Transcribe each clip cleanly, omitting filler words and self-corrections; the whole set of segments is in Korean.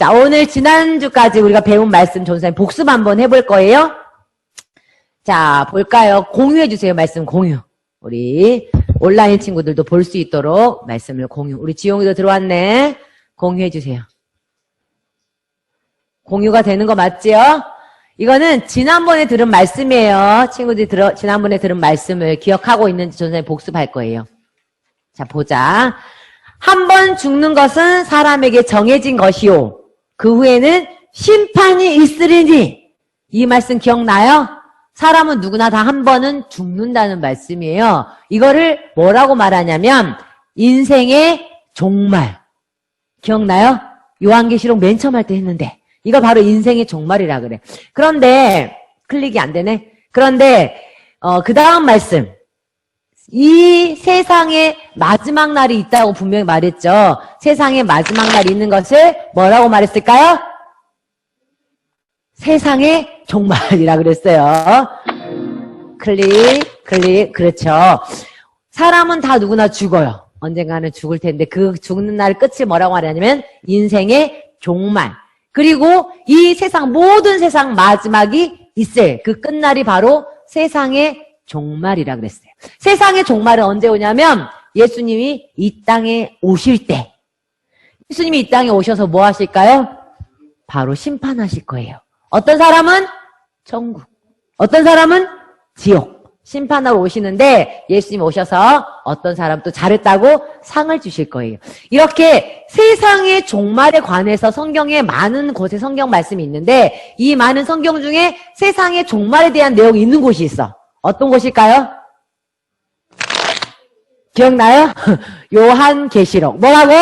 자, 오늘 지난주까지 우리가 배운 말씀 전사님 복습 한번 해볼 거예요. 자, 볼까요? 공유해주세요. 말씀 공유. 우리 온라인 친구들도 볼 수 있도록 말씀을 공유. 우리 지용이도 들어왔네. 공유해주세요. 공유가 되는 거 맞지요? 이거는 지난번에 들은 말씀이에요. 친구들이 지난번에 들은 말씀을 기억하고 있는지 전사님 복습할 거예요. 자, 보자. 한 번 죽는 것은 사람에게 정해진 것이요. 그 후에는 심판이 있으리니. 이 말씀 기억나요? 사람은 누구나 다 한 번은 죽는다는 말씀이에요. 이거를 뭐라고 말하냐면 인생의 종말. 기억나요? 요한계시록 맨 처음 할 때 했는데 이거 바로 인생의 종말이라 그래. 그런데 클릭이 안 되네. 그런데 그 다음 말씀. 이 세상에 마지막 날이 있다고 분명히 말했죠. 세상에 마지막 날이 있는 것을 뭐라고 말했을까요? 세상의 종말이라 그랬어요. 클릭, 그렇죠. 사람은 다 누구나 죽어요. 언젠가는 죽을 텐데 그 죽는 날 끝이 뭐라고 말하냐면 인생의 종말. 그리고 이 세상, 모든 세상 마지막이 있을 그 끝날이 바로 세상의 종말이라 그랬어요. 세상의 종말은 언제 오냐면 예수님이 이 땅에 오실 때. 예수님이 이 땅에 오셔서 뭐 하실까요? 바로 심판하실 거예요. 어떤 사람은 천국, 어떤 사람은 지옥. 심판하러 오시는데 예수님 오셔서 어떤 사람 또 잘했다고 상을 주실 거예요. 이렇게 세상의 종말에 관해서 성경에 많은 곳에 성경 말씀이 있는데 이 많은 성경 중에 세상의 종말에 대한 내용이 있는 곳이 있어. 어떤 곳일까요? 기억나요? 요한계시록. 뭐라고?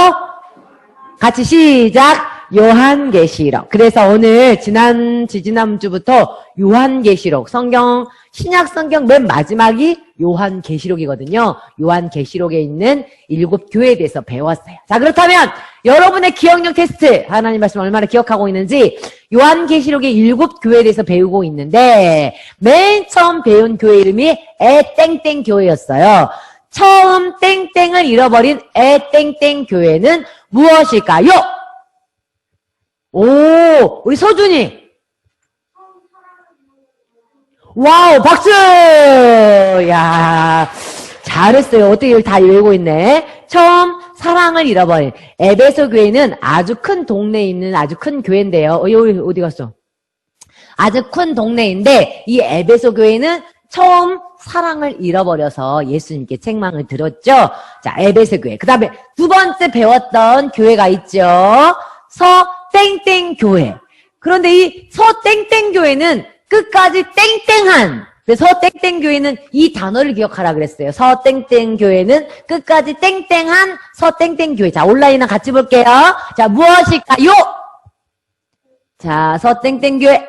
같이 시작. 요한계시록. 그래서 오늘 지난주부터 요한계시록 성경 신약 성경 맨 마지막이 요한계시록이거든요. 요한계시록에 있는 7교회에 대해서 배웠어요. 자, 그렇다면 여러분의 기억력 테스트 하나님 말씀 얼마나 기억하고 있는지 요한계시록의 7교회에 대해서 배우고 있는데 맨 처음 배운 교회 이름이 에땡땡 교회였어요. 처음 땡땡을 잃어버린 에땡땡 교회는 무엇일까요? 오, 우리 서준이. 와우, 박수! 야, 잘했어요. 어떻게 이걸 다 외우고 있네. 처음 사랑을 잃어버린 에베소 교회는 아주 큰 동네에 있는 아주 큰 교회인데요. 어디 갔어? 아주 큰 동네인데 이 에베소 교회는 처음 사랑을 잃어버려서 예수님께 책망을 들었죠. 자, 에베소 교회. 그 다음에 두 번째 배웠던 교회가 있죠. 서땡땡 교회. 그런데 이 서땡땡 교회는 끝까지 땡땡한. 그래서 서땡땡 교회는 이 단어를 기억하라 그랬어요. 서땡땡 교회는 끝까지 땡땡한 서땡땡 교회. 자, 온라인이랑 같이 볼게요. 자, 무엇일까요? 자, 서땡땡 교회.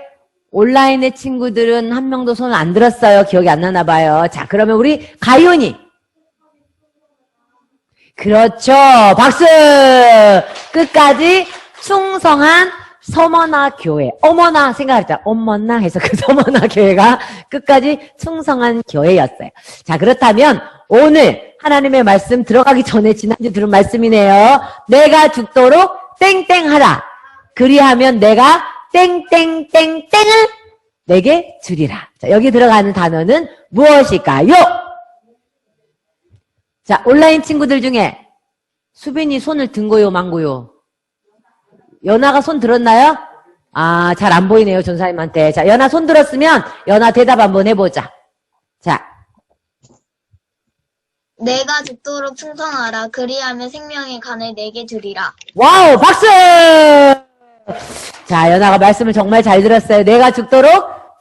온라인의 친구들은 한 명도 손을 안 들었어요. 기억이 안 나나 봐요. 자, 그러면 우리 가윤이. 그렇죠. 박수! 끝까지 충성한 서머나 교회. 어머나 생각했죠. 어머나 해서 그 서머나 교회가 끝까지 충성한 교회였어요. 자, 그렇다면 오늘 하나님의 말씀 들어가기 전에 지난주 들은 말씀이네요. 내가 죽도록 땡땡하라. 그리하면 내가 땡땡땡땡을 내게 주리라. 자, 여기 들어가는 단어는 무엇일까요? 자, 온라인 친구들 중에 수빈이 손을 든 거요, 만 거요? 연아가 손 들었나요? 아, 잘 안 보이네요, 전사님한테. 자, 연아 손 들었으면 연아 대답 한번 해보자. 자. 내가 죽도록 충성하라. 그리하면 생명의 간을 내게 주리라. 와우, 박수! 자, 연아가 말씀을 정말 잘 들었어요. 내가 죽도록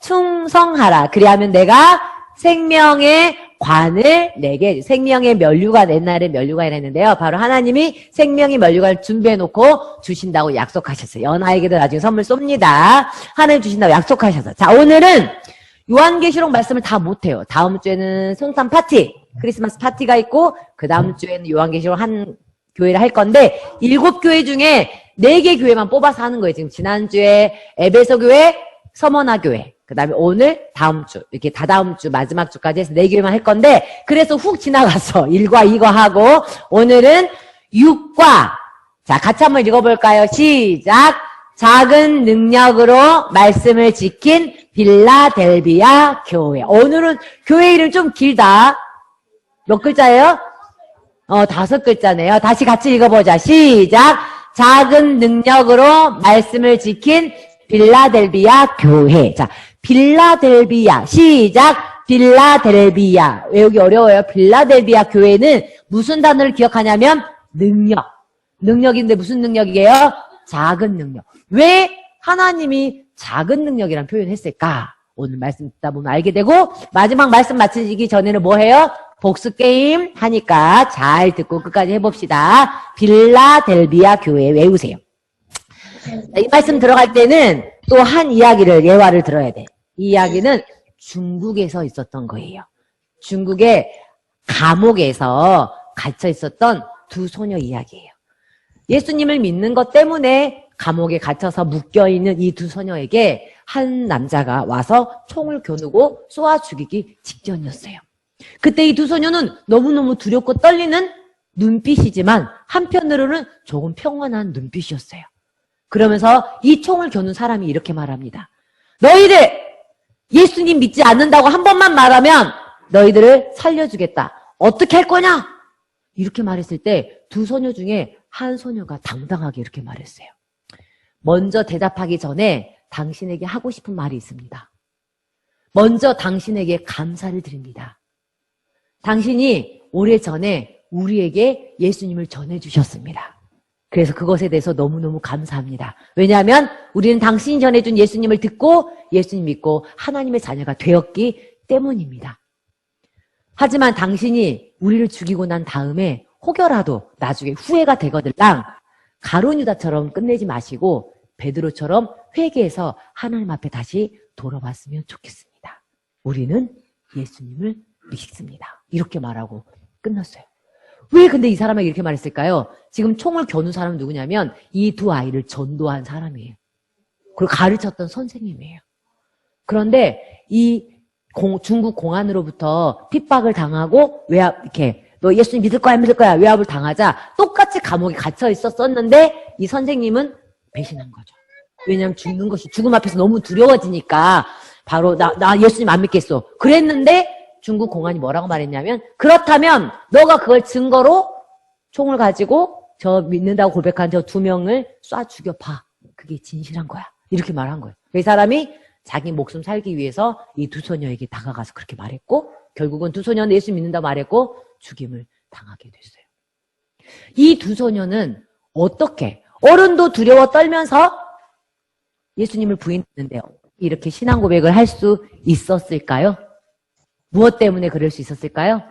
충성하라. 그리하면 내가 생명의 관을 내게, 생명의 면류관, 옛날에 면류관이라 했는데요. 바로 하나님이 생명의 면류관을 준비해놓고 주신다고 약속하셨어요. 연아에게도 나중에 선물 쏩니다. 하나님 주신다고 약속하셨어요. 자, 오늘은 요한계시록 말씀을 다 못해요. 다음 주에는 성탄 파티, 크리스마스 파티가 있고, 그 다음 주에는 요한계시록 한 교회를 할 건데, 7교회 중에 4개 교회만 뽑아서 하는 거예요. 지금 지난주에 에베소 교회, 서머나 교회, 그 다음에 오늘, 다음 주, 이렇게 다다음 주, 마지막 주까지 해서 4개만 할 건데, 그래서 훅 지나갔어. 1과 2과 하고, 오늘은 6과. 자, 같이 한번 읽어볼까요? 시작. 작은 능력으로 말씀을 지킨 빌라델비아 교회. 오늘은 교회 이름 좀 길다. 몇 글자예요? 5글자네요. 다시 같이 읽어보자. 시작. 작은 능력으로 말씀을 지킨 빌라델비아 교회. 자, 빌라델비아. 시작. 빌라델비아. 외우기 어려워요. 빌라델비아 교회는 무슨 단어를 기억하냐면 능력. 능력인데 무슨 능력이에요? 작은 능력. 왜 하나님이 작은 능력이라는 표현을 했을까? 오늘 말씀 듣다 보면 알게 되고, 마지막 말씀 마치기 전에는 뭐 해요? 복수 게임 하니까 잘 듣고 끝까지 해봅시다. 빌라델비아 교회 외우세요. 이 말씀 들어갈 때는 또 한 이야기를, 예화를 들어야 돼. 이 이야기는 중국에서 있었던 거예요. 중국의 감옥에서 갇혀 있었던 두 소녀 이야기예요. 예수님을 믿는 것 때문에 감옥에 갇혀서 묶여있는 이 두 소녀에게 한 남자가 와서 총을 겨누고 쏘아 죽이기 직전이었어요. 그때 이 두 소녀는 너무너무 두렵고 떨리는 눈빛이지만 한편으로는 조금 평온한 눈빛이었어요. 그러면서 이 총을 겨눈 사람이 이렇게 말합니다. 너희들 예수님 믿지 않는다고 한 번만 말하면 너희들을 살려주겠다. 어떻게 할 거냐? 이렇게 말했을 때 두 소녀 중에 한 소녀가 당당하게 이렇게 말했어요. 먼저 대답하기 전에 당신에게 하고 싶은 말이 있습니다. 먼저 당신에게 감사를 드립니다. 당신이 오래전에 우리에게 예수님을 전해주셨습니다. 그래서 그것에 대해서 너무너무 감사합니다. 왜냐하면 우리는 당신이 전해준 예수님을 듣고 예수님 믿고 하나님의 자녀가 되었기 때문입니다. 하지만 당신이 우리를 죽이고 난 다음에 혹여라도 나중에 후회가 되거들랑 가룟 유다처럼 끝내지 마시고 베드로처럼 회개해서 하나님 앞에 다시 돌아왔으면 좋겠습니다. 우리는 예수님을 믿습니다. 이렇게 말하고 끝났어요. 왜 근데 이 사람에게 이렇게 말했을까요? 지금 총을 겨눈 사람은 누구냐면 이 두 아이를 전도한 사람이에요. 그리고 가르쳤던 선생님이에요. 그런데 이 중국 공안으로부터 핍박을 당하고 이렇게 너 예수님 믿을 거야, 안 믿을 거야 외압을 당하자 똑같이 감옥에 갇혀 있었는데 이 선생님은 배신한 거죠. 왜냐하면 죽음 앞에서 너무 두려워지니까 바로 나 예수님 안 믿겠어. 그랬는데 중국 공안이 뭐라고 말했냐면 그렇다면 너가 그걸 증거로 총을 가지고 저 믿는다고 고백한 저 두 명을 쏴 죽여봐. 그게 진실한 거야. 이렇게 말한 거예요. 이 사람이 자기 목숨 살기 위해서 이 두 소녀에게 다가가서 그렇게 말했고 결국은 두 소녀는 예수 믿는다 말했고 죽임을 당하게 됐어요. 이 두 소녀는 어떻게 어른도 두려워 떨면서 예수님을 부인했는데 이렇게 신앙 고백을 할 수 있었을까요? 무엇 때문에 그럴 수 있었을까요?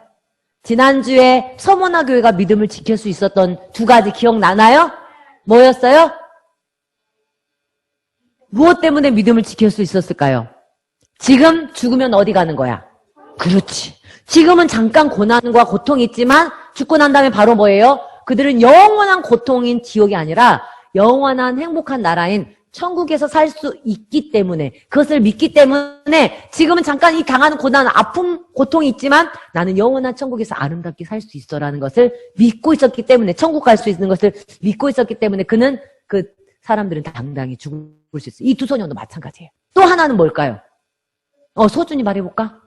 지난주에 서문화 교회가 믿음을 지킬 수 있었던 두 가지 기억나나요? 뭐였어요? 무엇 때문에 믿음을 지킬 수 있었을까요? 지금 죽으면 어디 가는 거야? 그렇지. 지금은 잠깐 고난과 고통이 있지만 죽고 난 다음에 바로 뭐예요? 그들은 영원한 고통인 지옥이 아니라 영원한 행복한 나라인 천국에서 살 수 있기 때문에 그것을 믿기 때문에 지금은 잠깐 이 당하는 고난, 아픔, 고통이 있지만 나는 영원한 천국에서 아름답게 살 수 있어라는 것을 믿고 있었기 때문에 천국 갈 수 있는 것을 믿고 있었기 때문에 그 사람들은 당당히 죽을 수 있어요. 이 두 소녀도 마찬가지예요. 또 하나는 뭘까요? 소준이 말해볼까?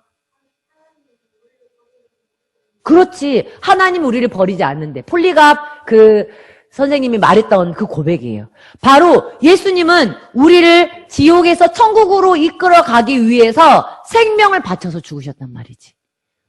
그렇지. 하나님 우리를 버리지 않는데. 폴리갑 선생님이 말했던 그 고백이에요. 바로 예수님은 우리를 지옥에서 천국으로 이끌어 가기 위해서 생명을 바쳐서 죽으셨단 말이지.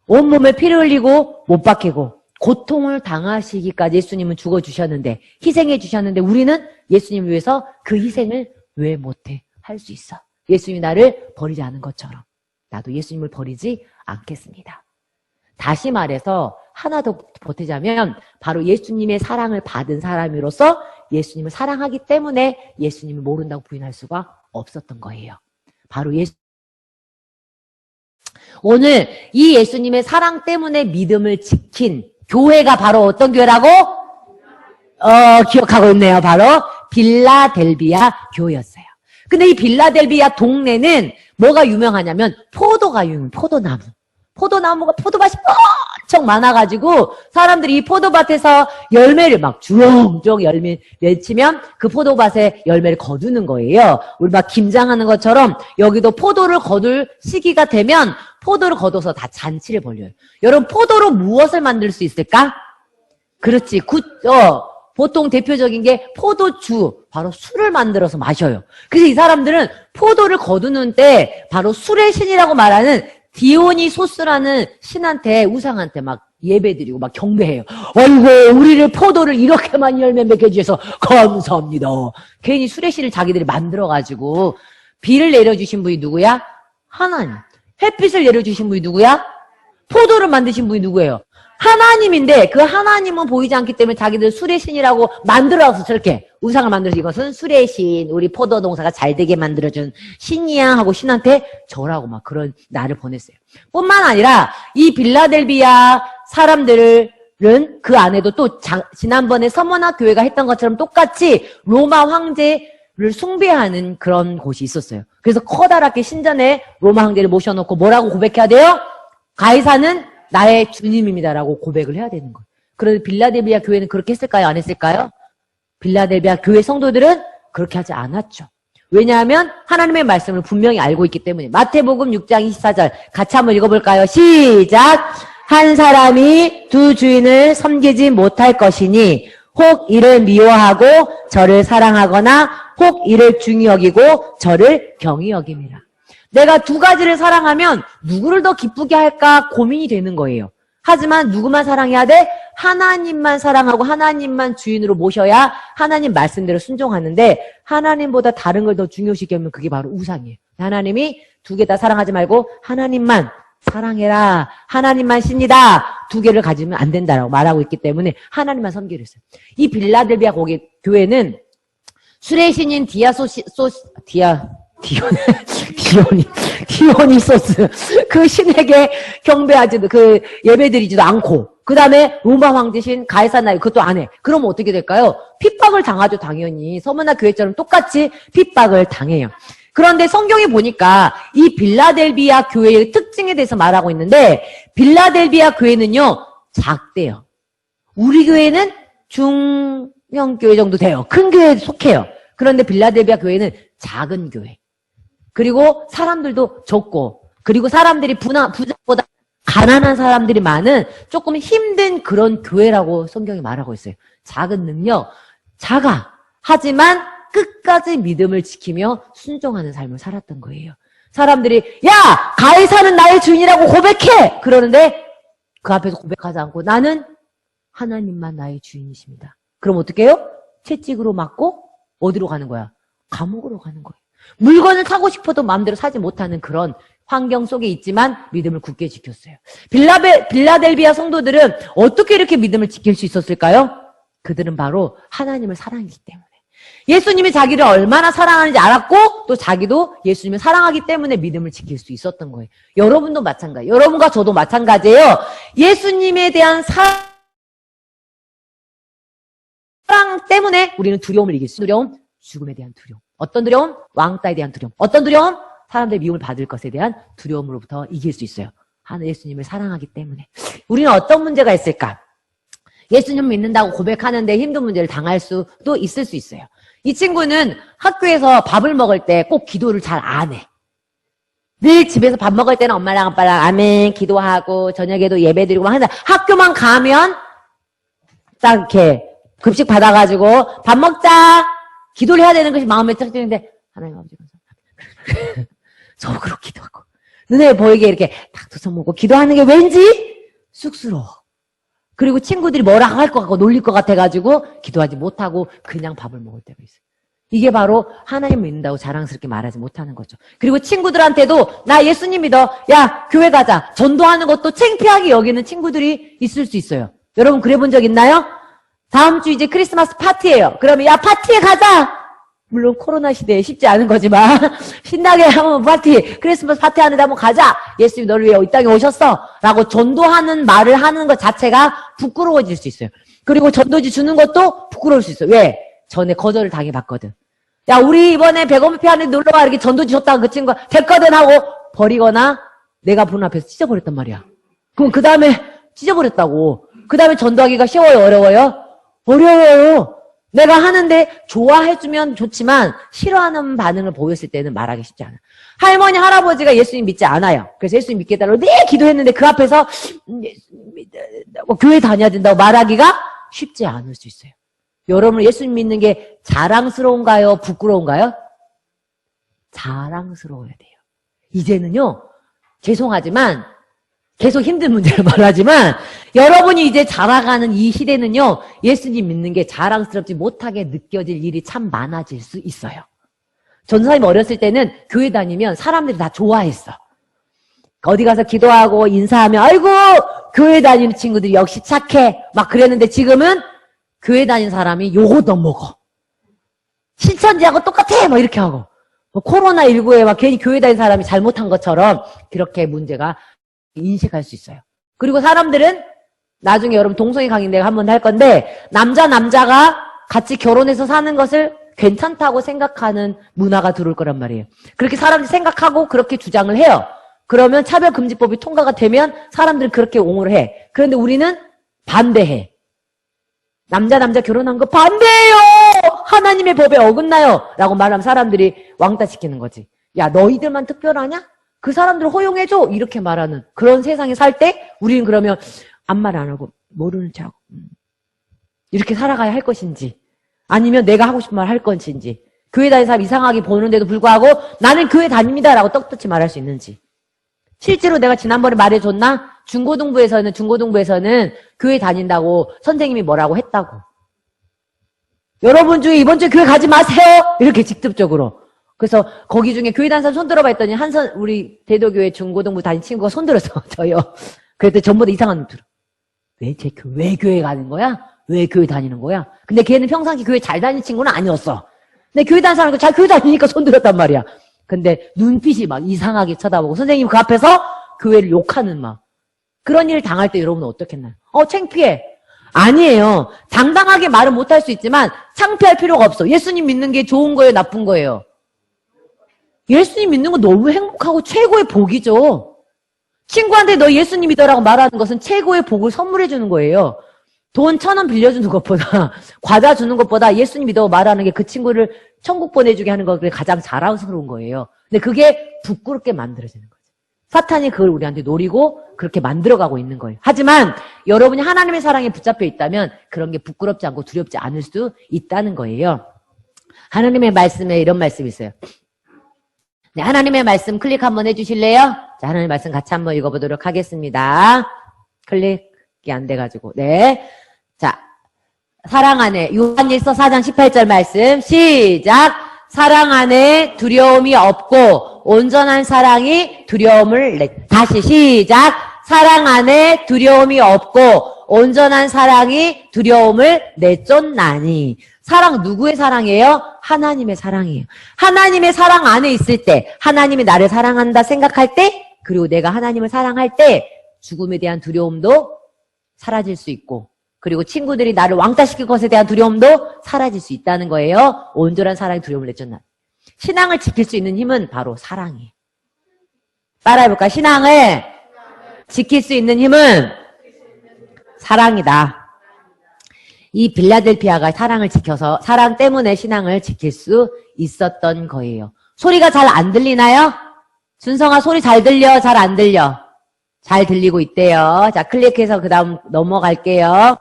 온몸에 피를 흘리고 못 박히고 고통을 당하시기까지 예수님은 죽어주셨는데 희생해 주셨는데 우리는 예수님을 위해서 그 희생을 왜 못해? 할 수 있어. 예수님이 나를 버리지 않은 것처럼 나도 예수님을 버리지 않겠습니다. 다시 말해서 하나 더 보태자면 바로 예수님의 사랑을 받은 사람으로서 예수님을 사랑하기 때문에 예수님을 모른다고 부인할 수가 없었던 거예요. 바로 오늘 이 예수님의 사랑 때문에 믿음을 지킨 교회가 바로 어떤 교회라고? 기억하고 있네요. 바로 빌라델비아 교회였어요. 근데 이 빌라델비아 동네는 뭐가 유명하냐면 포도가 유명해요. 포도나무. 포도나무가 포도밭이 엄청 많아가지고 사람들이 이 포도밭에서 열매를 막 주렁주렁 열매 맺히면 그 포도밭에 열매를 거두는 거예요. 우리 막 김장하는 것처럼 여기도 포도를 거둘 시기가 되면 포도를 거둬서 다 잔치를 벌려요. 여러분 포도로 무엇을 만들 수 있을까? 그렇지. 보통 대표적인 게 포도주, 바로 술을 만들어서 마셔요. 그래서 이 사람들은 포도를 거두는 때 바로 술의 신이라고 말하는 디오니소스라는 신한테, 우상한테 막 예배드리고 막 경배해요. 어이구, 우리를 포도를 이렇게 많이 열매 맺게 해주셔서 감사합니다. 괜히 술의 신을 자기들이 만들어가지고. 비를 내려주신 분이 누구야? 하나님. 햇빛을 내려주신 분이 누구야? 포도를 만드신 분이 누구예요? 하나님인데 그 하나님은 보이지 않기 때문에 자기들 술의 신이라고 만들어서 저렇게 우상을 만들어서 이것은 술의 신, 우리 포도 농사가 잘 되게 만들어준 신이야 하고 신한테 절하고 막 그런 날을 보냈어요. 뿐만 아니라 이 빌라델비아 사람들은 그 안에도 또 지난번에 서머나 교회가 했던 것처럼 똑같이 로마 황제를 숭배하는 그런 곳이 있었어요. 그래서 커다랗게 신전에 로마 황제를 모셔놓고 뭐라고 고백해야 돼요? 가이사는 나의 주님입니다라고 고백을 해야 되는 거예요. 그런데 빌라델비아 교회는 그렇게 했을까요? 안 했을까요? 빌라델비아 교회 성도들은 그렇게 하지 않았죠. 왜냐하면 하나님의 말씀을 분명히 알고 있기 때문에. 마태복음 6장 24절 같이 한번 읽어볼까요? 시작! 한 사람이 두 주인을 섬기지 못할 것이니 혹 이를 미워하고 저를 사랑하거나 혹 이를 중히 여기고 저를 경히 여김이라. 내가 두 가지를 사랑하면 누구를 더 기쁘게 할까 고민이 되는 거예요. 하지만 누구만 사랑해야 돼? 하나님만 사랑하고 하나님만 주인으로 모셔야 하나님 말씀대로 순종하는데 하나님보다 다른 걸 더 중요시 여기면 그게 바로 우상이에요. 하나님이 두 개 다 사랑하지 말고 하나님만 사랑해라. 하나님만 신이다. 두 개를 가지면 안 된다라고 말하고 있기 때문에 하나님만 섬기려 했어요. 이 빌라델비아 교회는 술의 신인 디오니소스 그 신에게 경배하지도 예배드리지도 않고 그 다음에 로마 황제신 가이사나이 그것도 안 해. 그러면 어떻게 될까요? 핍박을 당하죠. 당연히 서머나 교회처럼 똑같이 핍박을 당해요. 그런데 성경에 보니까 이 빌라델비아 교회의 특징에 대해서 말하고 있는데 빌라델비아 교회는요 작대요. 우리 교회는 중형교회 정도 돼요. 큰 교회에 속해요. 그런데 빌라델비아 교회는 작은 교회. 그리고 사람들도 적고, 그리고 사람들이 부자보다 가난한 사람들이 많은 조금 힘든 그런 교회라고 성경이 말하고 있어요. 작은 능력, 작아. 하지만 끝까지 믿음을 지키며 순종하는 삶을 살았던 거예요. 사람들이 야! 가이사는 나의 주인이라고 고백해! 그러는데 그 앞에서 고백하지 않고 나는 하나님만 나의 주인이십니다. 그럼 어떻게 해요? 채찍으로 맞고 어디로 가는 거야? 감옥으로 가는 거예요. 물건을 사고 싶어도 마음대로 사지 못하는 그런 환경 속에 있지만 믿음을 굳게 지켰어요. 빌라델비아 성도들은 어떻게 이렇게 믿음을 지킬 수 있었을까요? 그들은 바로 하나님을 사랑했기 때문에. 예수님이 자기를 얼마나 사랑하는지 알았고 또 자기도 예수님을 사랑하기 때문에 믿음을 지킬 수 있었던 거예요. 여러분도 마찬가지예요. 여러분과 저도 마찬가지예요. 예수님에 대한 사랑 때문에 우리는 두려움을 이길 수 있어요. 두려움, 죽음에 대한 두려움. 어떤 두려움? 왕따에 대한 두려움. 어떤 두려움? 사람들의 미움을 받을 것에 대한 두려움으로부터 이길 수 있어요. 하나님 예수님을 사랑하기 때문에. 우리는 어떤 문제가 있을까? 예수님 믿는다고 고백하는데 힘든 문제를 당할 수도 있을 수 있어요. 이 친구는 학교에서 밥을 먹을 때 꼭 기도를 잘 안 해. 늘 집에서 밥 먹을 때는 엄마랑 아빠랑 아멘 기도하고 저녁에도 예배드리고 막 하는데 학교만 가면 딱 이렇게 급식 받아가지고 밥 먹자 기도를 해야 되는 것이 마음에 딱 드는데 하나님 아버지 감사합니다. 속으로 기도하고 눈에 보이게 이렇게 딱 두 손 모고 기도하는 게 왠지 쑥스러워. 그리고 친구들이 뭐라 할 것 같고 놀릴 것 같아가지고 기도하지 못하고 그냥 밥을 먹을 때가 있어요. 이게 바로 하나님 믿는다고 자랑스럽게 말하지 못하는 거죠. 그리고 친구들한테도 나 예수님 믿어. 야 교회 가자. 전도하는 것도 창피하게 여기는 친구들이 있을 수 있어요. 여러분 그래 본 적 있나요? 다음 주 이제 크리스마스 파티예요. 그러면 야 파티에 가자. 물론 코로나 시대에 쉽지 않은 거지만 신나게 한번 파티 크리스마스 파티 하는데 한번 가자. 예수님이 너를 위해 이 땅에 오셨어 라고 전도하는 말을 하는 것 자체가 부끄러워질 수 있어요. 그리고 전도지 주는 것도 부끄러울 수 있어요. 왜? 전에 거절을 당해봤거든. 야 우리 이번에 100원 뷔페 하는데 놀러와 이렇게 전도지 줬다가 그 친구가 됐거든 하고 버리거나 내가 보는 앞에서 찢어버렸단 말이야. 그럼 그 다음에 찢어버렸다고. 그 다음에 전도하기가 쉬워요, 어려워요? 어려워요. 내가 하는데 좋아해주면 좋지만 싫어하는 반응을 보였을 때는 말하기 쉽지 않아. 할머니, 할아버지가 예수님 믿지 않아요. 그래서 예수님 믿게 해달라고 네 기도했는데 그 앞에서 예수님 믿는다고 교회 다녀야 된다고 말하기가 쉽지 않을 수 있어요. 여러분 예수님 믿는 게 자랑스러운가요? 부끄러운가요? 자랑스러워야 돼요. 이제는요. 죄송하지만 계속 힘든 문제를 말하지만 여러분이 이제 자라가는 이 시대는요. 예수님 믿는 게 자랑스럽지 못하게 느껴질 일이 참 많아질 수 있어요. 전사님 어렸을 때는 교회 다니면 사람들이 다 좋아했어. 어디 가서 기도하고 인사하면 아이고 교회 다니는 친구들이 역시 착해 막 그랬는데 지금은 교회 다니는 사람이 요거도 먹어. 신천지하고 똑같아 막 이렇게 하고 코로나19에 막 괜히 교회 다니는 사람이 잘못한 것처럼 그렇게 문제가 인식할 수 있어요. 그리고 사람들은 나중에 여러분 동성애 강의 내가 한 번 할 건데 남자가 같이 결혼해서 사는 것을 괜찮다고 생각하는 문화가 들어올 거란 말이에요. 그렇게 사람들이 생각하고 그렇게 주장을 해요. 그러면 차별금지법이 통과가 되면 사람들은 그렇게 옹호를 해. 그런데 우리는 반대해. 남자 결혼한 거 반대해요. 하나님의 법에 어긋나요. 라고 말하면 사람들이 왕따시키는 거지. 야 너희들만 특별하냐? 그 사람들 허용해줘. 이렇게 말하는 그런 세상에 살 때 우리는 그러면 아무 말 안 하고 모르는 척 이렇게 살아가야 할 것인지 아니면 내가 하고 싶은 말 할 것인지 교회 다니는 사람 이상하게 보는데도 불구하고 나는 교회 다닙니다 라고 떳떳이 말할 수 있는지 실제로 내가 지난번에 말해줬나? 중고등부에서는 교회 다닌다고 선생님이 뭐라고 했다고. 여러분 중에 이번 주에 교회 가지 마세요. 이렇게 직접적으로. 그래서 거기 중에 교회 다니는 사람 손 들어봐 했더니 우리 대도교회 중고등부 다닌 친구가 손 들었어. 저요. 그랬더니 전부 다 이상한 눈 들어. 왜 교회 가는 거야? 왜 교회 다니는 거야? 근데 걔는 평상시 교회 잘 다니는 친구는 아니었어. 근데 교회 다니는 사람이 잘 교회 다니니까 손 들었단 말이야. 근데 눈빛이 막 이상하게 쳐다보고 선생님 그 앞에서 교회를 욕하는 막 그런 일을 당할 때 여러분은 어떻겠나요? 창피해. 아니에요. 당당하게 말은 못할 수 있지만 창피할 필요가 없어. 예수님 믿는 게 좋은 거예요? 나쁜 거예요? 예수님 믿는 건 너무 행복하고 최고의 복이죠. 친구한테 너 예수님 믿어라고 말하는 것은 최고의 복을 선물해 주는 거예요. 돈 1,000원 빌려주는 것보다 과자 주는 것보다 예수님 믿어 말하는 게 그 친구를 천국 보내주게 하는 거 그게 가장 자랑스러운 거예요. 근데 그게 부끄럽게 만들어지는 거죠. 사탄이 그걸 우리한테 노리고 그렇게 만들어가고 있는 거예요. 하지만 여러분이 하나님의 사랑에 붙잡혀 있다면 그런 게 부끄럽지 않고 두렵지 않을 수 있다는 거예요. 하나님의 말씀에 이런 말씀이 있어요. 네, 하나님의 말씀 클릭 한번 해주실래요? 자, 하나님의 말씀 같이 한번 읽어보도록 하겠습니다. 클릭이 안 돼가지고. 네. 자, 사랑 안에, 요한일서 4장 18절 말씀, 시작! 사랑 안에 두려움이 없고, 온전한 사랑이 두려움을 다시 시작! 사랑 안에 두려움이 없고, 온전한 사랑이 두려움을 내쫓나니. 사랑 누구의 사랑이에요? 하나님의 사랑이에요. 하나님의 사랑 안에 있을 때, 하나님이 나를 사랑한다 생각할 때, 그리고 내가 하나님을 사랑할 때, 죽음에 대한 두려움도 사라질 수 있고, 그리고 친구들이 나를 왕따시킬 것에 대한 두려움도 사라질 수 있다는 거예요. 온전한 사랑이 두려움을 내쫓나. 신앙을 지킬 수 있는 힘은 바로 사랑이에요. 따라해볼까? 신앙을 지킬 수 있는 힘은 사랑이다. 이 빌라델피아가 사랑을 지켜서 사랑 때문에 신앙을 지킬 수 있었던 거예요. 소리가 잘 안 들리나요? 준성아 소리 잘 들려? 잘 안 들려? 잘 들리고 있대요. 자, 클릭해서 그 다음 넘어갈게요.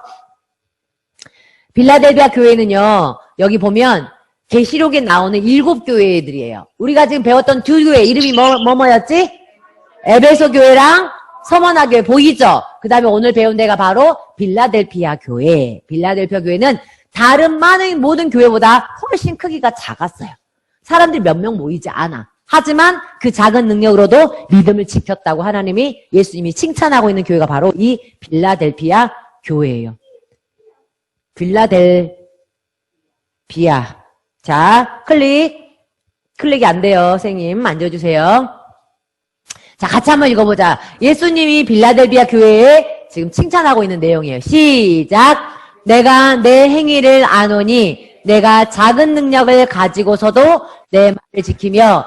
빌라델피아 교회는요, 여기 보면 계시록에 나오는 7교회들이에요. 우리가 지금 배웠던 두 교회 이름이 뭐였지? 에베소 교회랑 서머나 교회 보이죠? 그 다음에 오늘 배운 데가 바로 빌라델피아 교회. 빌라델피아 교회는 다른 많은 모든 교회보다 훨씬 크기가 작았어요. 사람들이 몇 명 모이지 않아. 하지만 그 작은 능력으로도 믿음을 지켰다고 하나님이 예수님이 칭찬하고 있는 교회가 바로 이 빌라델피아 교회예요. 빌라델피아. 자, 클릭이 안 돼요. 선생님 만져주세요. 자, 같이 한번 읽어보자. 예수님이 빌라델피아 교회에 지금 칭찬하고 있는 내용이에요. 시작. 내가 내 행위를 아노니 내가 작은 능력을 가지고서도 내 말을 지키며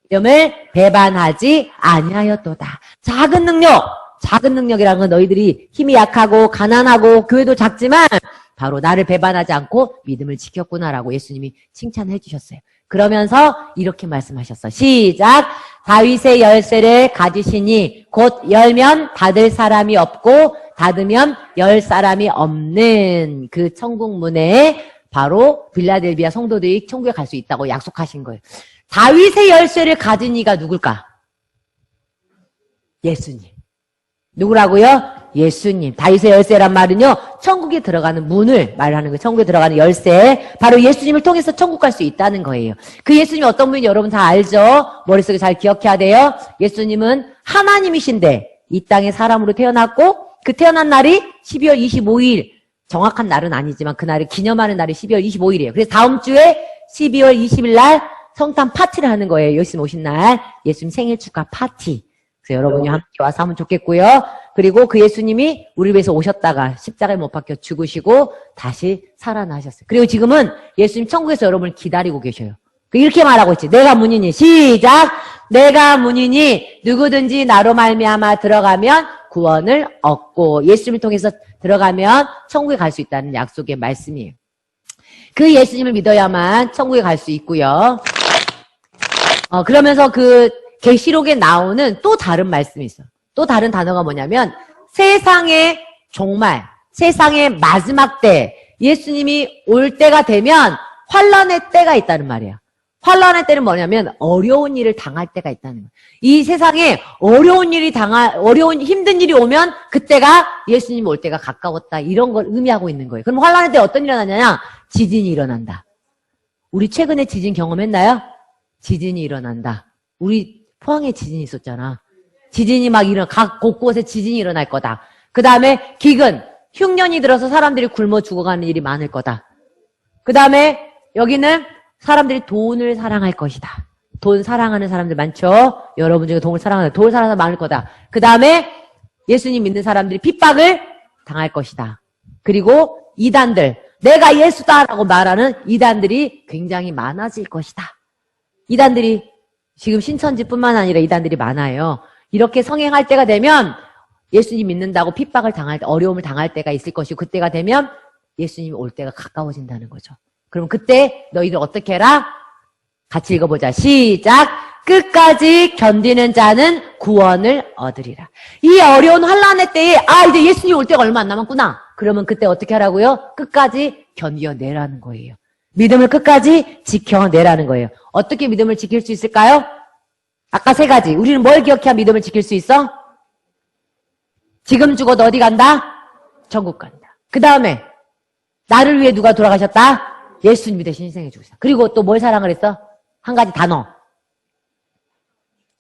이름을 배반하지 아니하였도다. 작은 능력이라는 건 너희들이 힘이 약하고 가난하고 교회도 작지만 바로 나를 배반하지 않고 믿음을 지켰구나라고 예수님이 칭찬해 주셨어요. 그러면서 이렇게 말씀하셨어. 시작. 다윗의 열쇠를 가지시니 곧 열면 닫을 사람이 없고 닫으면 열 사람이 없는 그 천국 문에 바로 빌라델비아 성도들이 천국에 갈 수 있다고 약속하신 거예요. 다윗의 열쇠를 가진 이가 누굴까? 예수님. 누구라고요? 예수님. 다윗의 열쇠란 말은요, 천국에 들어가는 문을 말하는 거예요. 천국에 들어가는 열쇠. 바로 예수님을 통해서 천국 갈 수 있다는 거예요. 그 예수님이 어떤 분인지 여러분 다 알죠? 머릿속에 잘 기억해야 돼요. 예수님은 하나님이신데 이 땅에 사람으로 태어났고 그 태어난 날이 12월 25일. 정확한 날은 아니지만 그날을 기념하는 날이 12월 25일이에요. 그래서 다음 주에 12월 20일 날 성탄 파티를 하는 거예요. 예수님 오신 날. 예수님 생일 축하 파티. 그래서 여러분이 함께 와서 하면 좋겠고요. 그리고 그 예수님이 우리를 위해서 오셨다가 십자가에 못 박혀 죽으시고 다시 살아나셨어요. 그리고 지금은 예수님 천국에서 여러분을 기다리고 계셔요. 이렇게 말하고 있지. 내가 문이니. 시작. 내가 문이니 누구든지 나로 말미암아 들어가면 구원을 얻고 예수님을 통해서 들어가면 천국에 갈 수 있다는 약속의 말씀이에요. 그 예수님을 믿어야만 천국에 갈 수 있고요. 그러면서 그 계시록에 나오는 또 다른 말씀이 있어. 또 다른 단어가 뭐냐면 세상의 종말, 세상의 마지막 때 예수님이 올 때가 되면 환란의 때가 있다는 말이야. 환란의 때는 뭐냐면 어려운 일을 당할 때가 있다는 거야. 이 세상에 힘든 일이 오면 그때가 예수님 올 때가 가까웠다. 이런 걸 의미하고 있는 거예요. 그럼 환란의 때 어떤 일이 일어나냐? 지진이 일어난다. 우리 최근에 지진 경험했나요? 지진이 일어난다. 우리 포항에 지진이 있었잖아. 지진이 막 각 곳곳에 지진이 일어날 거다. 그 다음에 기근, 흉년이 들어서 사람들이 굶어 죽어가는 일이 많을 거다. 그 다음에 여기는 사람들이 돈을 사랑할 것이다. 돈 사랑하는 사람들 많죠? 여러분 중에 돈을 사랑하는 사람 많을 거다. 그 다음에 예수님 믿는 사람들이 핍박을 당할 것이다. 그리고 이단들, 내가 예수다라고 말하는 이단들이 굉장히 많아질 것이다. 이단들이 지금 신천지뿐만 아니라 이단들이 많아요. 이렇게 성행할 때가 되면 예수님 믿는다고 핍박을 당할 때, 어려움을 당할 때가 있을 것이고 그때가 되면 예수님이 올 때가 가까워진다는 거죠. 그럼 그때 너희들 어떻게 해라? 같이 읽어보자. 시작. 끝까지 견디는 자는 구원을 얻으리라. 이 어려운 환란의 때에 이제 예수님 올 때가 얼마 안 남았구나. 그러면 그때 어떻게 하라고요? 끝까지 견뎌내라는 거예요. 믿음을 끝까지 지켜내라는 거예요. 어떻게 믿음을 지킬 수 있을까요? 아까 세 가지. 우리는 뭘 기억해야 믿음을 지킬 수 있어? 지금 죽어도 어디 간다? 천국 간다. 그 다음에 나를 위해 누가 돌아가셨다? 예수님이 대신 희생해 주셨다. 그리고 또 뭘 사랑을 했어? 한 가지 단어.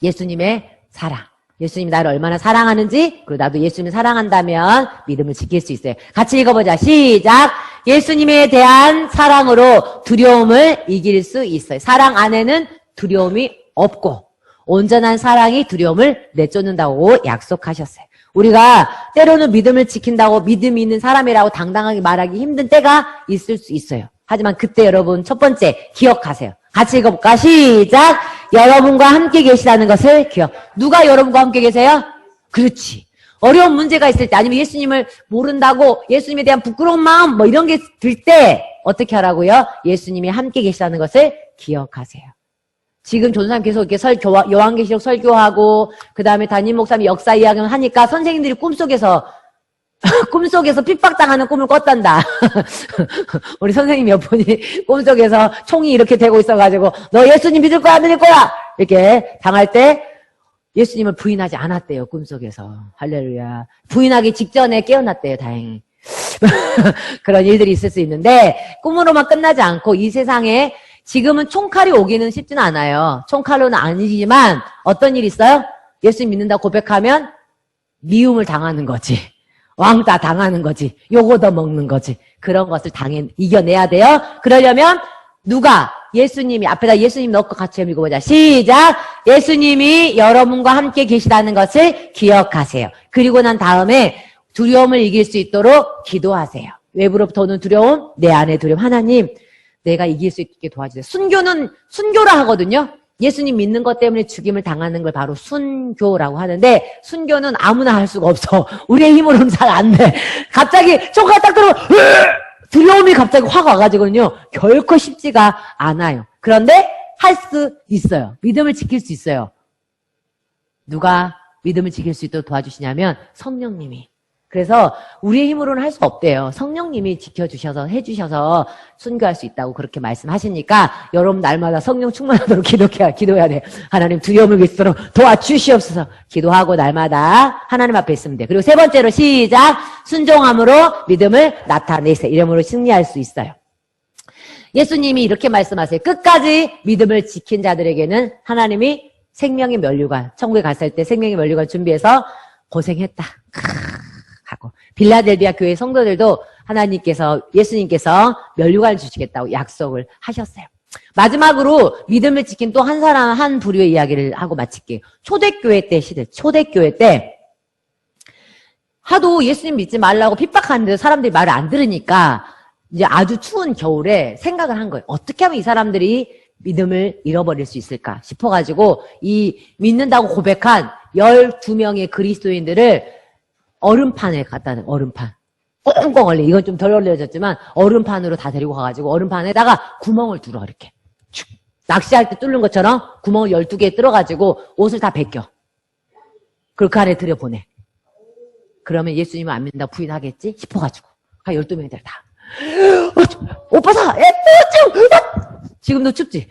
예수님의 사랑. 예수님이 나를 얼마나 사랑하는지, 그리고 나도 예수님을 사랑한다면 믿음을 지킬 수 있어요. 같이 읽어보자. 시작. 예수님에 대한 사랑으로 두려움을 이길 수 있어요. 사랑 안에는 두려움이 없고 온전한 사랑이 두려움을 내쫓는다고 약속하셨어요. 우리가 때로는 믿음을 지킨다고 믿음이 있는 사람이라고 당당하게 말하기 힘든 때가 있을 수 있어요. 하지만 그때 여러분 첫 번째 기억하세요. 같이 읽어볼까? 시작. 여러분과 함께 계시다는 것을 기억. 누가 여러분과 함께 계세요? 그렇지. 어려운 문제가 있을 때 아니면 예수님을 모른다고 예수님에 대한 부끄러운 마음 이런 게 들 때 어떻게 하라고요? 예수님이 함께 계시다는 것을 기억하세요. 지금 전사님 계속 이렇게 요한계시록 설교하고 그 다음에 담임 목사님 역사 이야기를 하니까 선생님들이 꿈속에서 핍박당하는 꿈을 꿨단다. 우리 선생님 몇 분이 꿈속에서 총이 이렇게 되고 있어가지고 너 예수님 믿을 거야 안 믿을 거야 이렇게 당할 때 예수님을 부인하지 않았대요. 꿈속에서. 할렐루야. 부인하기 직전에 깨어났대요. 다행히. 그런 일들이 있을 수 있는데 꿈으로만 끝나지 않고 이 세상에 지금은 총칼이 오기는 쉽지는 않아요. 총칼로는 아니지만 어떤 일이 있어요? 예수님 믿는다고 고백하면 미움을 당하는 거지. 왕따 당하는 거지. 욕 얻어먹는 거지. 그런 것을 이겨내야 돼요. 그러려면 누가 예수님이 앞에다 예수님 넣고 같이 읽어보자. 시작. 예수님이 여러분과 함께 계시다는 것을 기억하세요. 그리고 난 다음에 두려움을 이길 수 있도록 기도하세요. 외부로부터 오는 두려움, 내 안의 두려움. 하나님, 내가 이길 수 있게 도와주세요. 순교라 하거든요. 예수님 믿는 것 때문에 죽임을 당하는 걸 바로 순교라고 하는데, 순교는 아무나 할 수가 없어. 우리의 힘으로는 잘 안 돼. 갑자기 초가 딱 들어 두려움이 갑자기 확 와가지고는요, 결코 쉽지가 않아요. 그런데 할 수 있어요. 믿음을 지킬 수 있어요. 누가 믿음을 지킬 수 있도록 도와주시냐면 성령님이. 그래서 우리의 힘으로는 할 수가 없대요. 성령님이 지켜주셔서 해주셔서 순교할 수 있다고 그렇게 말씀하시니까 여러분 날마다 성령 충만하도록 기도해야 돼. 하나님 두려움을 이기도록 도와주시옵소서. 기도하고 날마다 하나님 앞에 있으면 돼. 그리고 세 번째로 시작. 순종함으로 믿음을 나타내세요. 이름으로 승리할 수 있어요. 예수님이 이렇게 말씀하세요. 끝까지 믿음을 지킨 자들에게는 하나님이 생명의 면류관, 천국에 갔을 때 생명의 면류관 준비해서 고생했다 하고, 빌라델비아 교회 성도들도 하나님께서, 예수님께서 면류관을 주시겠다고 약속을 하셨어요. 마지막으로 믿음을 지킨 또 한 사람, 한 부류의 이야기를 하고 마칠게요. 초대교회 때 시대, 초대교회 때 하도 예수님 믿지 말라고 핍박하는데 사람들이 말을 안 들으니까 이제 아주 추운 겨울에 생각을 한 거예요. 어떻게 하면 이 사람들이 믿음을 잃어버릴 수 있을까 싶어가지고 이 믿는다고 고백한 12명의 그리스도인들을 얼음판에 갖다 놔요. 얼음판. 꽁꽁 얼린. 이건 좀 덜 얼려졌지만 얼음판으로 다 데리고 가가지고 얼음판에다가 구멍을 뚫어 이렇게. 낚시할 때 뚫는 것처럼 구멍을 12개 뚫어가지고 옷을 다 벗겨. 그리고 그 안에 들여보내. 그러면 예수님은 안 믿는다고 부인하겠지 싶어가지고. 12명들 다. 오빠 사! 지금도 춥지?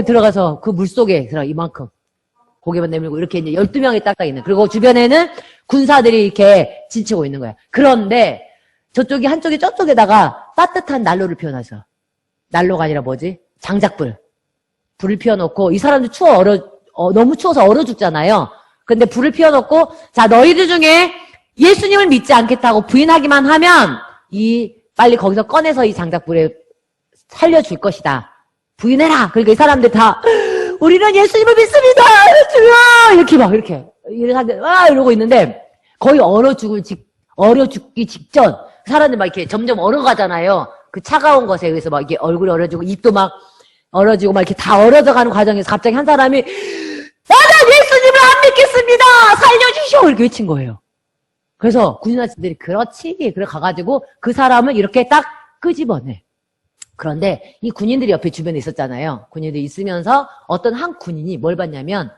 들어가서 그 물속에 들어가 이만큼 고개만 내밀고 이렇게 이제 12명이 딱딱 있는. 그리고 주변에는 군사들이 이렇게 지치고 있는 거야. 그런데 저쪽이 한쪽이 저쪽에다가 따뜻한 난로를 피워놔서, 난로가 아니라 뭐지? 장작불. 불을 피워놓고 이 사람들 너무 추워서 얼어 죽잖아요. 근데 불을 피워놓고 자 너희들 중에 예수님을 믿지 않겠다고 부인하기만 하면 빨리 거기서 꺼내서 이 장작불에 살려줄 것이다. 부인해라. 그러니까 이 사람들 다 우리는 예수님을 믿습니다. 주여! 이렇게 이러고 있는데 거의 얼어 죽기 직전 사람들 막 이렇게 점점 얼어가잖아요. 그 차가운 것에 의해서 막 이게 얼굴이 얼어지고 입도 막 얼어지고 막 이렇게 다 얼어져 가는 과정에서 갑자기 한 사람이 나는 예수님을 안 믿겠습니다. 살려주시오. 이렇게 외친 거예요. 그래서 군인 아저씨들이 그렇지. 그래 가가지고 그 사람을 이렇게 딱 끄집어내. 그런데 이 군인들이 옆에 주변에 있었잖아요. 군인들이 있으면서 어떤 한 군인이 뭘 봤냐면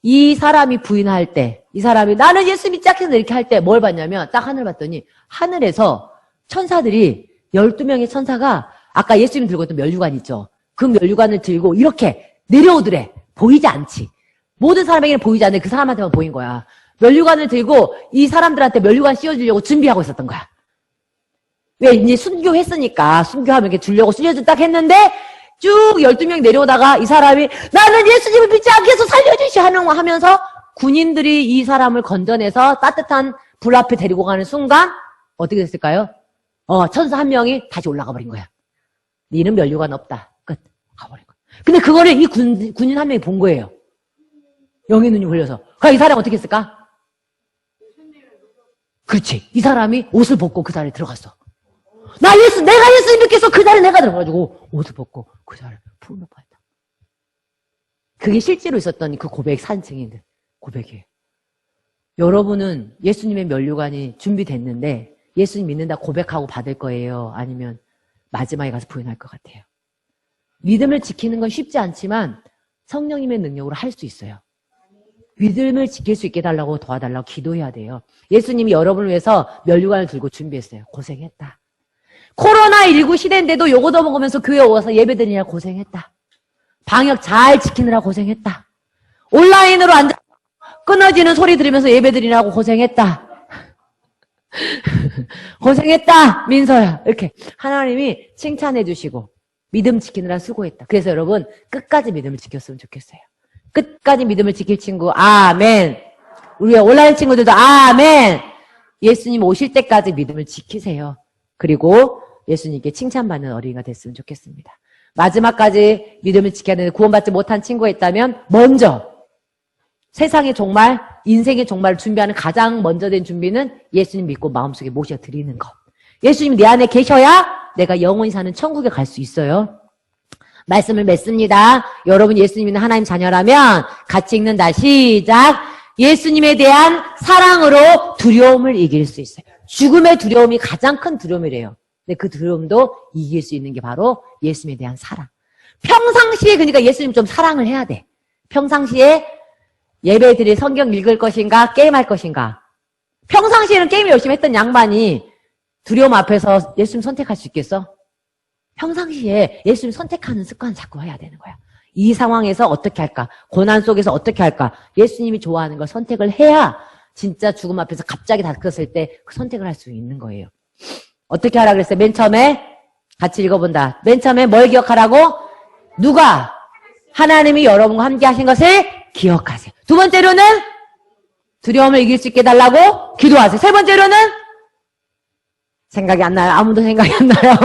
이 사람이 부인할 때, 이 사람이 나는 예수 믿지 않겠다 이렇게 할 때 뭘 봤냐면 딱 하늘 봤더니 하늘에서 천사들이 12명의 천사가 아까 예수님 들고 있던 면류관 있죠. 그 면류관을 들고 이렇게 내려오더래. 보이지 않지. 모든 사람에게는 보이지 않는데 그 사람한테만 보인 거야. 면류관을 들고 이 사람들한테 면류관 씌워주려고 준비하고 있었던 거야. 왜 이제 순교했으니까 순교하면 이렇게 주려고 씌워준 딱 했는데 쭉 12명 내려오다가 이 사람이 나는 예수님을 믿지 않겠어 살려주시 하면서 군인들이 이 사람을 건져내서 따뜻한 불 앞에 데리고 가는 순간 어떻게 됐을까요? 천사 한 명이 다시 올라가 버린 거야. 니는 면류관 없다. 끝. 가버린 거야. 근데 그거를 이 군인 한 명이 본 거예요. 영의 눈이 걸려서. 그러니까 이 사람이 어떻게 했을까? 그렇지. 이 사람이 옷을 벗고 그 자리에 들어갔어. 내가 예수님 믿겠어. 그 자리에 내가 들어가가지고 옷을 벗고 그 자리에 푹 놓아있다. 그게 실제로 있었던 그 고백 산증인들 고백이에요. 여러분은 예수님의 면류관이 준비됐는데 예수님 믿는다 고백하고 받을 거예요? 아니면 마지막에 가서 부인할 것 같아요? 믿음을 지키는 건 쉽지 않지만 성령님의 능력으로 할 수 있어요. 믿음을 지킬 수 있게 해달라고 도와달라고 기도해야 돼요. 예수님이 여러분을 위해서 면류관을 들고 준비했어요. 고생했다. 코로나19 시대인데도 요거도 먹으면서 교회 와서 예배드리느라 고생했다. 방역 잘 지키느라 고생했다. 온라인으로 앉아 끊어지는 소리 들으면서 예배드리느라고 고생했다. 고생했다 민서야. 이렇게 하나님이 칭찬해 주시고 믿음 지키느라 수고했다. 그래서 여러분 끝까지 믿음을 지켰으면 좋겠어요. 끝까지 믿음을 지킬 친구 아멘. 우리 온라인 친구들도 아멘. 예수님 오실 때까지 믿음을 지키세요. 그리고 예수님께 칭찬받는 어린이가 됐으면 좋겠습니다. 마지막까지 믿음을 지켜야 되는 구원받지 못한 친구가 있다면 먼저 세상에 정말 인생의 정말 준비하는 가장 먼저 된 준비는 예수님 믿고 마음속에 모셔드리는 것. 예수님 내 안에 계셔야 내가 영원히 사는 천국에 갈 수 있어요. 말씀을 맺습니다. 여러분 예수님이 하나님 자녀라면 같이 읽는다. 시작. 예수님에 대한 사랑으로 두려움을 이길 수 있어요. 죽음의 두려움이 가장 큰 두려움이래요. 근데 그 두려움도 이길 수 있는 게 바로 예수님에 대한 사랑. 평상시에 그러니까 예수님 좀 사랑을 해야 돼. 평상시에 예배 드릴 성경 읽을 것인가 게임할 것인가. 평상시에는 게임 열심히 했던 양반이 두려움 앞에서 예수님 선택할 수 있겠어? 평상시에 예수님 선택하는 습관 자꾸 해야 되는 거야. 이 상황에서 어떻게 할까? 고난 속에서 어떻게 할까? 예수님이 좋아하는 걸 선택을 해야 진짜 죽음 앞에서 갑자기 다그쳤을 때 그 선택을 할 수 있는 거예요. 어떻게 하라 그랬어요? 맨 처음에 같이 읽어본다. 맨 처음에 뭘 기억하라고? 누가? 하나님이 여러분과 함께 하신 것을 기억하세요. 두 번째로는 두려움을 이길 수 있게 해달라고 기도하세요. 세 번째로는 생각이 안 나요. 아무도 생각이 안 나요.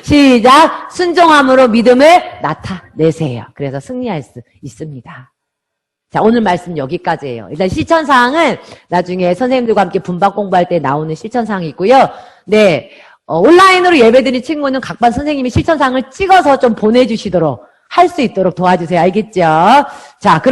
시작. 순종함으로 믿음을 나타내세요. 그래서 승리할 수 있습니다. 자, 오늘 말씀 여기까지예요. 일단 실천사항은 나중에 선생님들과 함께 분반 공부할 때 나오는 실천사항이 있고요. 네, 온라인으로 예배드린 친구는 각반 선생님이 실천사항을 찍어서 좀 보내주시도록 할 수 있도록 도와주세요. 알겠죠? 자, 그럼